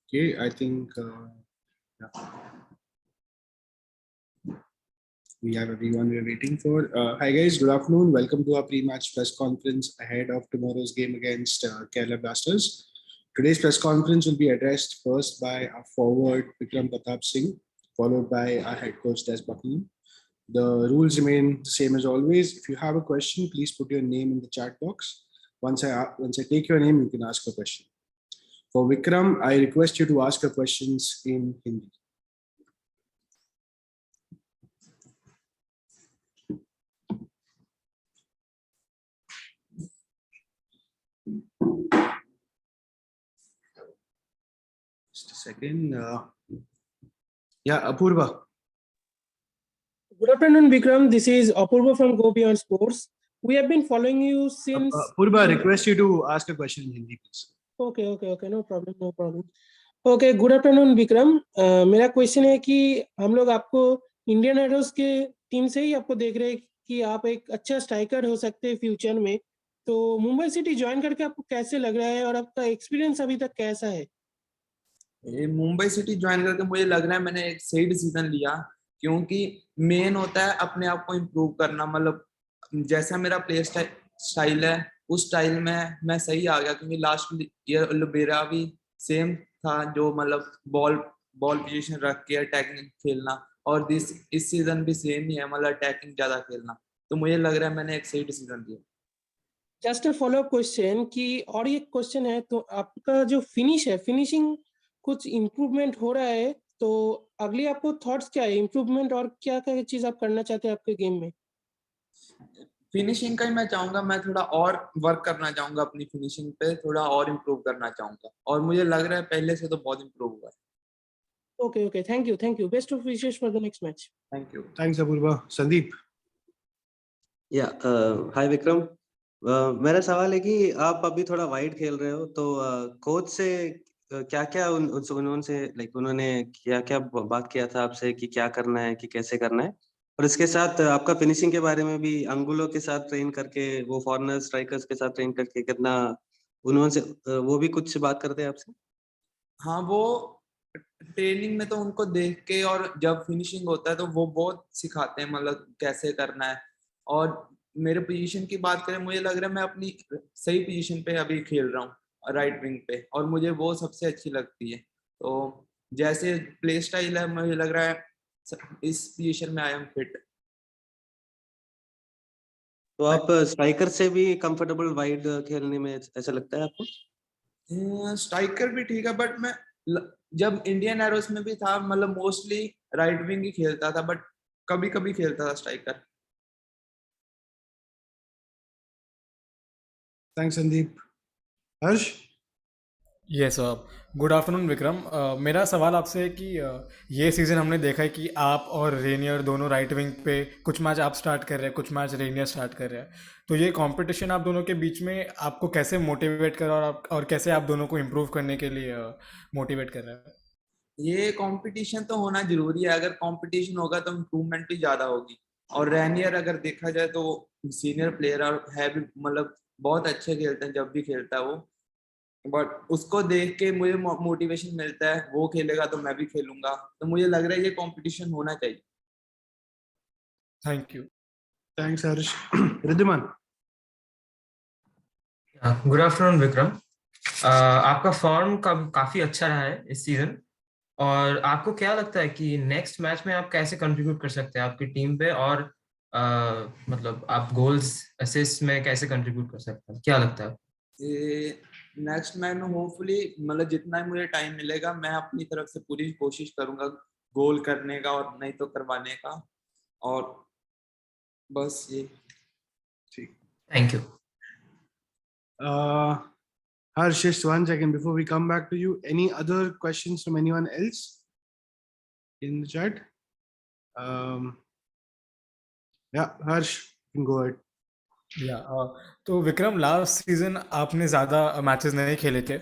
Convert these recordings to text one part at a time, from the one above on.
Okay, I think yeah, we have everyone we're waiting for. Hi guys, good afternoon. Welcome to our pre-match press conference ahead of tomorrow's game against Kerala Blasters. Today's press conference will be addressed first by our forward Vikram Pratap Singh, followed by our head coach Des Buckingham. The rules remain the same as always. If you have a question, please put your name in the chat box. Once I take your name, you can ask a question. For Vikram, I request you to ask your questions in Hindi. Just a second. Yeah, Apurva. Good afternoon, Vikram. This is Apurva from Go Beyond Sports. We have been following you since. Apurva, request you to ask a question in Hindi, please. Okay. No problem. Okay, good afternoon, Vikram. मेरा question है कि हम लोग आपको Indian arrows के team से ही आपको देख रहे हैं कि आप एक अच्छा स्ट्राइकर हो सकते हैं फ्यूचर में. तो मुंबई सिटी ज्वाइन करके आपको कैसे लग रहा है और आपका एक्सपीरियंस अभी तक कैसा है? मुंबई सिटी ज्वाइन करके मुझे लग रहा है मैंने एक सही डिसीजन लिया, क्योंकि मेन होता है अपने आप को इम्प्रूव करना. मतलब जैसा मेरा प्ले स्टाइल है उस स्टाइल में मैं सही आ गया, क्योंकि लास्ट ईयर मेरा भी सेम था, जो मतलब बॉल पोजीशन रख के अटैकिंग खेलना, और इस सीजन भी सेम ही है, मतलब अटैकिंग ज्यादा खेलना. तो मुझे लग रहा है मैंने एक सही डिसीजन लिया. Just a follow up question कि और ये क्वेश्चन है, तो आपका जो फिनिशिंग कुछ इम्प्रूवमेंट हो रहा है, तो अगली आपको थॉट्स क्या है इम्प्रूवमेंट और क्या क्या चीज आप करना चाहते हैं आपके गेम में? फिनिशिंग का ही मैं चाहूंगा, मैं थोड़ा और वर्क करना चाहूंगा, अपनी फिनिशिंग पे थोड़ा और इम्प्रूव करना चाहूंगा, और मुझे लग रहा है पहले से तो बहुत इम्प्रूव हुआ है. Okay, thank you. Best of wishes for the next match. Thank you. Thanks, Apurva. Sandeep. हाय विक्रम. मेरा सवाल है कि आप अभी थोड़ा वाइड खेल रहे हो, तो कोच से क्या उन्होंने क्या बात किया था आपसे कि क्या करना है, कि कैसे करना है, और इसके साथ आपका फिनिशिंग के बारे में भी अंगुलों के साथ ट्रेन करके, वो फॉरेनर स्ट्राइकर्स के साथ ट्रेन करके कितना उन्होंने वो भी कुछ बात करते हैं आपसे? हाँ, वो ट्रेनिंग में तो उनको देख के, और जब फिनिशिंग होता है तो वो बहुत सिखाते हैं, मतलब कैसे करना है. और मेरे पोजीशन की बात करें, मुझे लग रहा है मैं अपनी सही पोजीशन पे अभी खेल रहा हूँ, राइट विंग पे, और मुझे वो सबसे अच्छी लगती है. तो जैसे प्ले स्टाइल है, मुझे लग रहा है इस पोजीशन में आई एम फिट. तो आप स्ट्राइकर से भी कंफर्टेबल वाइड खेलने में ऐसा लगता है आपको? स्ट्राइकर भी ठीक है, बट मैं जब इंडियन एरोस में भी था, मतलब मोस्टली राइट विंग ही खेलता था, बट कभी कभी खेलता था striker. Thanks, Sandeep. Harsh. Yes good afternoon Vikram. मेरा सवाल आपसे है कि ये सीज़न हमने देखा है कि आप और रेनियर दोनों राइट विंग पे कुछ मैच आप स्टार्ट कर रहे हैं, कुछ मैच रेनियर स्टार्ट कर रहे हैं. तो ये कंपटीशन आप दोनों के बीच में आपको कैसे मोटिवेट कर रहा है और कैसे आप दोनों को इम्प्रूव करने के लिए मोटिवेट कर रहा है? ये कंपटीशन तो होना जरूरी है. अगर कंपटीशन होगा तो इम्प्रूवमेंट भी ज्यादा होगी. और रेनियर अगर देखा जाए तो सीनियर प्लेयर और है भी, मतलब बहुत अच्छे खेलते हैं जब भी खेलता है वो, बट उसको देख के मुझे मोटिवेशन मिलता है, वो खेलेगा तो मैं भी खेलूंगा. तो मुझे लग रहा है ये कंपटीशन होना चाहिए. Thank you. Thanks, Harsh. Ridhiman. Good afternoon Vikram. आपका फॉर्म काफी अच्छा रहा है इस सीजन, और आपको क्या लगता है कि नेक्स्ट मैच में आप कैसे कंट्रीब्यूट कर सकते हैं आपकी टीम पे, और मतलब आप गोल्स असिस्ट में कैसे कंट्रीब्यूट कर सकते हैं, क्या लगता है? नेक्स्ट मैच में होपफुली, मतलब जितना मुझे टाइम मिलेगा मैं अपनी तरफ से पूरी कोशिश करूंगा गोल करने का, और नहीं तो करवाने का, और बस ये. ठीक. Thank you. Harsh, just 1 second before we come back to you. Any other questions from anyone else in the chat? Yeah, Harsh, you can go ahead. तो विक्रम, लास्ट सीजन आपने ज़्यादा मैचेस नहीं खेले थे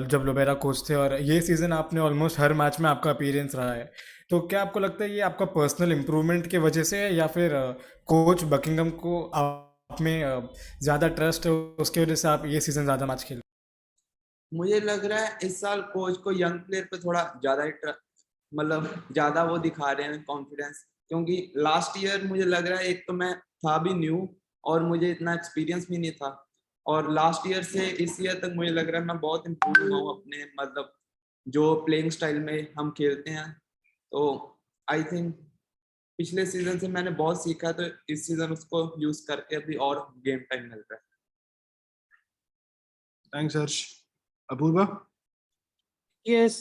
जब लोबेरा कोच थे, और ये सीज़न आपने ऑलमोस्ट हर मैच में आपका अपीयरेंस रहा है. तो क्या आपको लगता है ये आपका पर्सनल इम्प्रूवमेंट की वजह से है, या फिर कोच बकिंगम को आप में ज़्यादा ट्रस्ट है उसकी वजह से आप ये सीज़न ज़्यादा मैच खेल? मुझे लग रहा है इस साल कोच को यंग प्लेयर पे थोड़ा ज्यादा मतलब ज्यादा वो दिखा रहे हैं कॉन्फिडेंस, क्योंकि लास्ट ईयर मुझे लग रहा है एक तो मैं था भी न्यू और मुझे इतना एक्सपीरियंस भी नहीं था, और लास्ट ईयर से इस ईयर तक मुझे लग रहा है मैं बहुत इम्प्रूव हुआ हूँ अपने मतलब जो प्लेइंग स्टाइल में हम खेलते हैं। तो आई थिंक पिछले सीजन से मैंने बहुत सीखा, तो इस सीजन उसको यूज करके अभी और गेम टाइम मिल रहा है। थैंक्स हर्ष। अपूर्वा? यस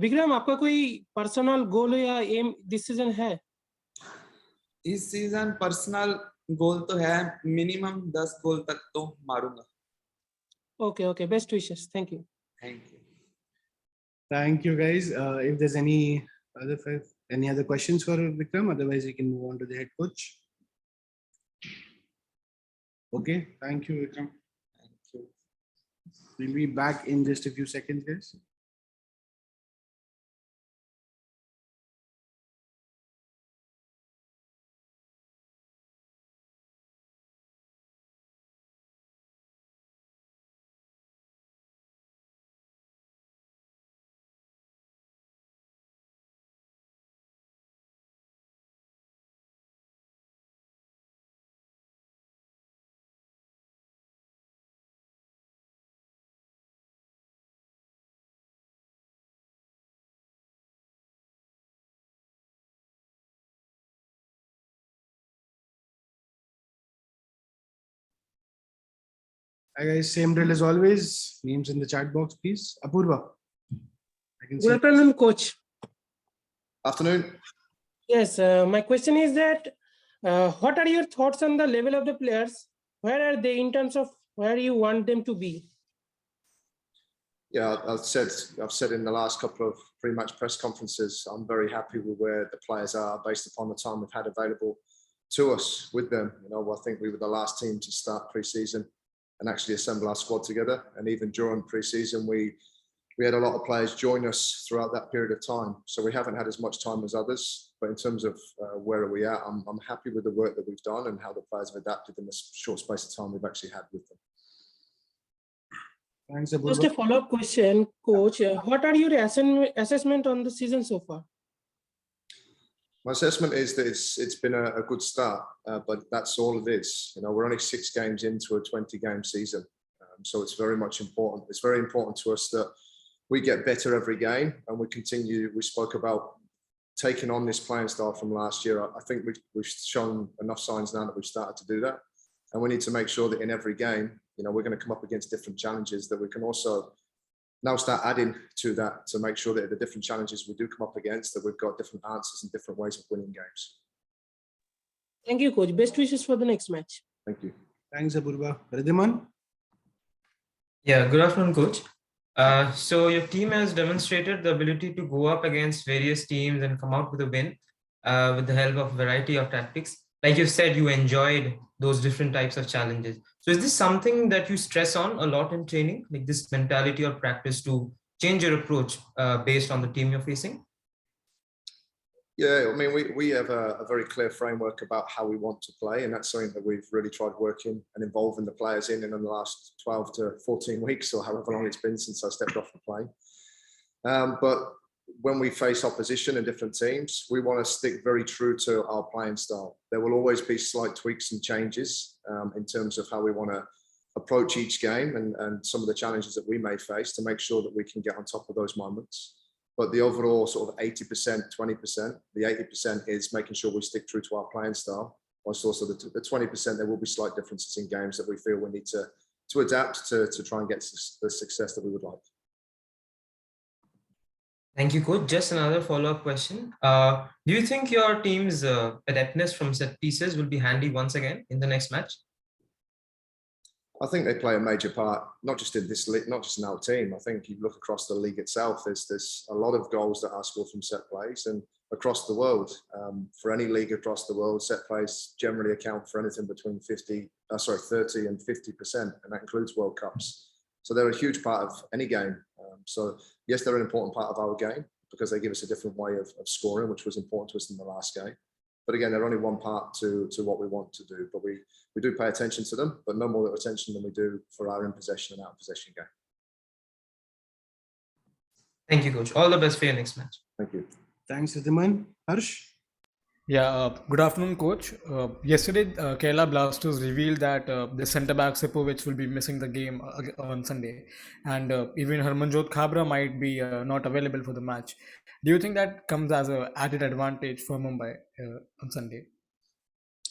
विक्रम, आपका कोई पर्सनल गोल या एम दिस सीजन है? इस सीजन पर्सनल गोल तो है, मिनिमम 10 गोल तक तो मारूंगा। Okay okay, best wishes, thank you. Thank you. Thank you guys. If there's any other questions for Vikram, otherwise we can move on to the head coach. Okay, thank you Vikram. Thank you. We'll be back in just a few seconds, guys. Hi guys, same drill as always. Names in the chat box, please. Apurva. I can see. Good afternoon, coach. Afternoon. Yes, my question is that what are your thoughts on the level of the players? Where are they in terms of where you want them to be? Yeah, I've said in the last couple of pre-match press conferences, I'm very happy with where the players are based upon the time we've had available to us with them. You know, I think we were the last team to start pre-season and actually assemble our squad together. And even during pre-season, we had a lot of players join us throughout that period of time. So we haven't had as much time as others. But in terms of where are we at, I'm happy with the work that we've done and how the players have adapted in the short space of time we've actually had with them. Thanks, Just Apurva. a follow-up question, coach. What are your assessment on the season so far? My assessment is that it's been a good start, but that's all it is. You know, we're only 6 games into a 20-game season, so it's very much important. It's very important to us that we get better every game and we continue. We spoke about taking on this playing style from last year. I think we've shown enough signs now that we've started to do that, and we need to make sure that in every game, you know, we're going to come up against different challenges that we can also now start adding to that to make sure that the different challenges we do come up against, that we've got different answers and different ways of winning games. Thank you, coach. Best wishes for the next match. Thank you. Thanks, Apurva. Riddhiman? Yeah, good afternoon, coach. So your team has demonstrated the ability to go up against various teams and come out with a win with the help of a variety of tactics. Like you said, you enjoyed those different types of challenges. So is this something that you stress on a lot in training, like this mentality or practice to change your approach based on the team you're facing? Yeah, I mean, we have a very clear framework about how we want to play, and that's something that we've really tried working and involving the players in the last 12 to 14 weeks or however long it's been since I stepped off the plane. But when we face opposition and different teams, we want to stick very true to our playing style. There will always be slight tweaks and changes in terms of how we want to approach each game and some of the challenges that we may face to make sure that we can get on top of those moments. But the overall sort of 80%, 20%, the 80% is making sure we stick true to our playing style. Whilst also the 20%, there will be slight differences in games that we feel we need to adapt to try and get the success that we would like. Thank you, coach. Just another follow-up question. Do you think your team's adeptness from set pieces will be handy once again in the next match? I think they play a major part, not just in this league, not just in our team. I think you look across the league itself, there's a lot of goals that are scored from set plays, and across the world, for any league across the world, set plays generally account for anything between 30 and 50%, and that includes World Cups. So they're a huge part of any game. So yes, they're an important part of our game because they give us a different way of scoring, which was important to us in the last game. But again, they're only one part to what we want to do. But we do pay attention to them, but no more attention than we do for our in possession and out of possession game. Thank you, coach. All the best for your next match. Thank you. Thanks, Ridhiman. Harsh? Yeah, good afternoon, coach. Yesterday, Kerala Blasters revealed that the centre back Sipovic will be missing the game on Sunday, and even Harmanjot Khabra might be not available for the match. Do you think that comes as an added advantage for Mumbai on Sunday?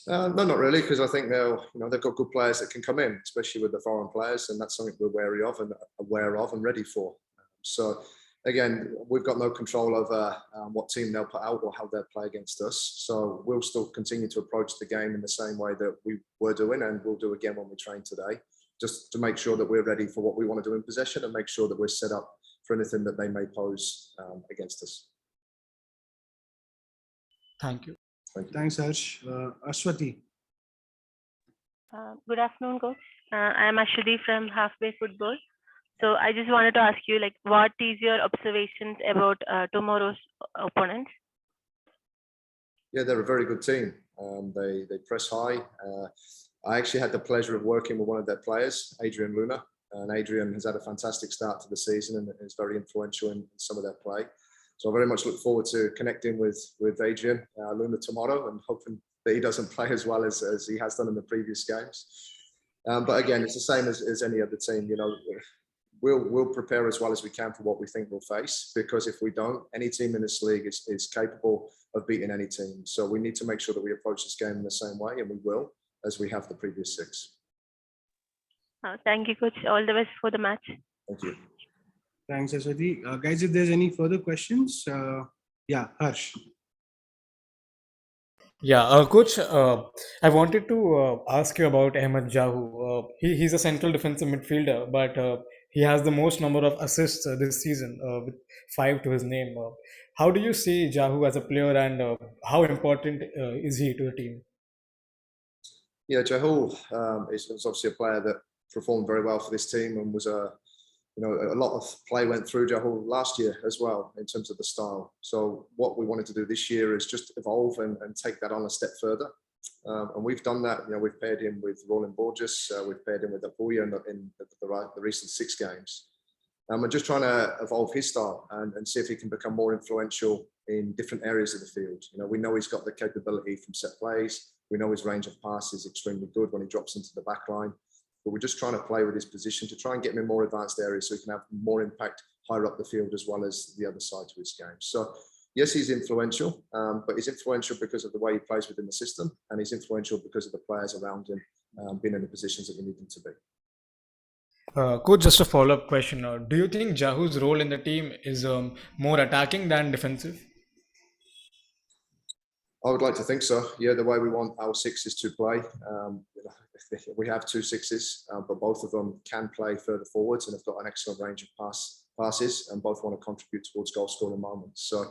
No, not really, because I think they've got good players that can come in, especially with the foreign players, and that's something we're wary of and aware of and ready for. So again, we've got no control over what team they'll put out or how they'll play against us. So we'll still continue to approach the game in the same way that we were doing, and we'll do again when we train today, just to make sure that we're ready for what we want to do in possession and make sure that we're set up for anything that they may pose against us. Thank you. Thank you. Thanks, Harsh. Ashwati? Good afternoon, coach. I am Ashwati from Halfway Football. So I just wanted to ask you, like, what is your observations about tomorrow's opponents? Yeah, they're a very good team. They press high. I actually had the pleasure of working with one of their players, Adrian Luna, and Adrian has had a fantastic start to the season and is very influential in some of their play. So I very much look forward to connecting with Adrian Luna tomorrow and hoping that he doesn't play as well as he has done in the previous games. But again, it's the same as any other team. We'll prepare as well as we can for what we think we'll face, because if we don't, any team in this league is capable of beating any team. So we need to make sure that we approach this game in the same way, and we will, as we have the previous 6. Thank you, coach. All the best for the match. Thank you. Thanks, Ashwati. Guys, if there's any further questions, yeah, Harsh. Yeah, coach, I wanted to ask you about Ahmed Jahu. He's a central defensive midfielder, but he has the most number of assists this season, with 5 to his name. How do you see Jahu as a player, and how important is he to the team? Yeah, Jahul is obviously a player that performed very well for this team and was a lot of play went through Jahul last year as well in terms of the style. So what we wanted to do this year is just evolve and take that on a step further. And we've done that. We've paired him with Roland Borges. We've paired him with Apuya in the recent 6 games. We're just trying to evolve his style and see if he can become more influential in different areas of the field. We know he's got the capability from set plays. We know his range of passes is extremely good when he drops into the back line. But we're just trying to play with his position to try and get him in more advanced areas so he can have more impact higher up the field as well as the other side to his game. So yes, he's influential, but he's influential because of the way he plays within the system, and he's influential because of the players around him being in the positions that we need them to be. Coach, just a follow-up question. Do you think Jahu's role in the team is more attacking than defensive? I would like to think so. Yeah, the way we want our 6s to play. We have 2 6s, but both of them can play further forwards and have got an excellent range of passes, and both want to contribute towards goal scoring moments. So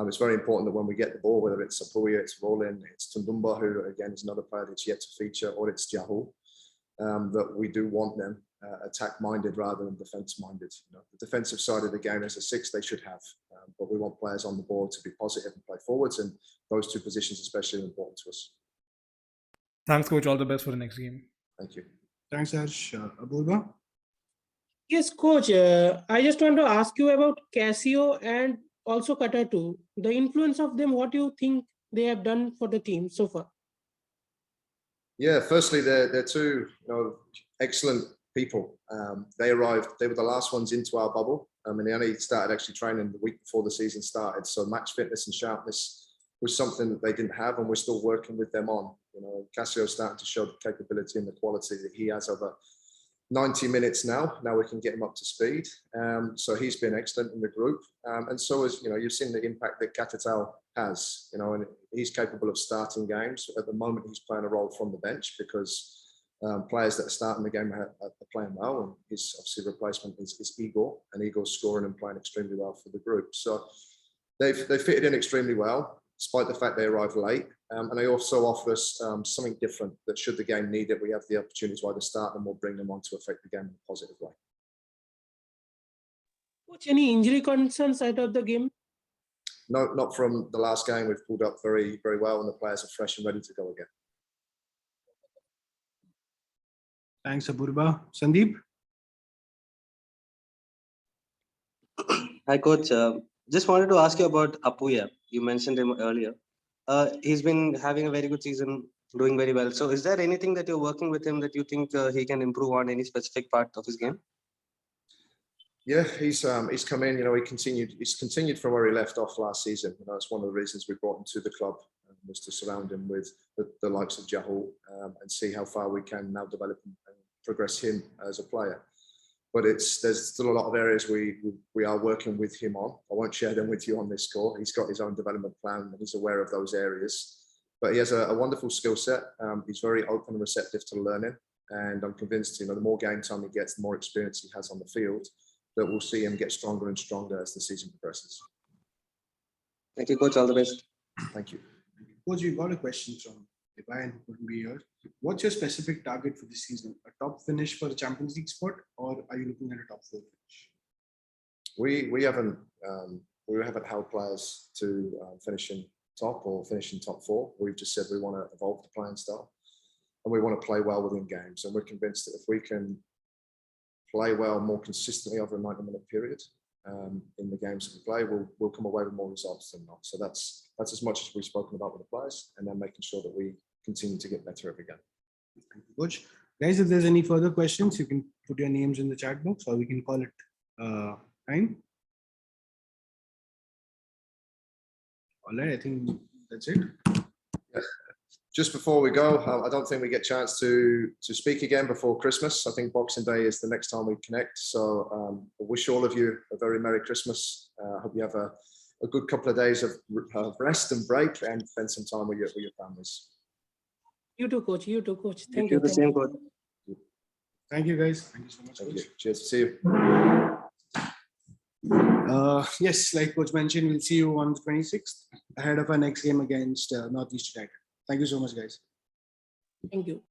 it's very important that when we get the ball, whether it's Apuya, it's Roland, it's Tundumba, who again is another player that's yet to feature, or it's Jahul, that we do want them attack-minded rather than defence-minded. The defensive side of the game as a 6 they should have, but we want players on the ball to be positive and play forwards, and those 2 positions especially are important to us. Thanks, coach. All the best for the next game. Thank you. Thanks, Harsh. Abulba? Yes, coach. I just want to ask you about Casio and also Qatar too. The influence of them, what do you think they have done for the team so far? Yeah, firstly, they're 2 excellent people. They arrived, they were the last ones into our bubble. And they only started actually training the week before the season started. So match fitness and sharpness was something that they didn't have, and we're still working with them on. Casio's starting to show the capability and the quality that he has over 90 minutes now. Now we can get him up to speed. So he's been excellent in the group. And so as you've seen the impact that Katatal has, and he's capable of starting games. At the moment, he's playing a role from the bench because players that are starting the game are playing well, and his obviously replacement is Igor, and Igor's scoring and playing extremely well for the group. So they fitted in extremely well, despite the fact they arrived late. And they also offer us something different that should the game need it, we have the opportunity to either start them or bring them on to affect the game in a positive way. Coach, any injury concerns out of the game? No, not from the last game. We've pulled up very, very well, and the players are fresh and ready to go again. Thanks, Abulba. Sandeep? Hi, coach. Just wanted to ask you about Apuya. You mentioned him earlier. He's been having a very good season, doing very well. So, is there anything that you're working with him that you think he can improve on, any specific part of his game? Yeah, he's come in. You know, he's continued from where he left off last season. You know, it's one of the reasons we brought him to the club, was to surround him with the likes of Rahul and see how far we can now develop and progress him as a player. But there's still a lot of areas we are working with him on. I won't share them with you on this call. He's got his own development plan and he's aware of those areas. But he has a wonderful skill set. He's very open and receptive to learning. And I'm convinced, you know, the more game time he gets, the more experience he has on the field, that we'll see him get stronger and stronger as the season progresses. Thank you, coach. All the best. Thank you. Coach, we got a question from Divine, who couldn't be here. What's your specific target for this season? A top finish for the Champions League spot, or are you looking at a top 4 finish? We haven't held players to finishing top or finishing top 4. We've just said we want to evolve the playing style and we want to play well within games. And we're convinced that if we can play well more consistently over a 90-minute period in the games that we play, we'll come away with more results than not. So that's as much as we've spoken about with the players, and then making sure that we continue to get better every game. Thank you, Coach. Guys, if there's any further questions, you can put your names in the chat box, or we can call it time. All right, I think that's it. Yeah. Just before we go, I don't think we get a chance to speak again before Christmas. I think Boxing Day is the next time we connect. So I wish all of you a very Merry Christmas. I hope you have a good couple of days of rest and break and spend some time with your families. You too, coach. You too, coach. Thank you. The same, coach. Thank you, guys. Thank you so much. Thank Coach. you. Cheers. See you. Yes, like Coach mentioned, we'll see you on the 26th ahead of our next game against Northeast United. Thank you so much, guys. Thank you.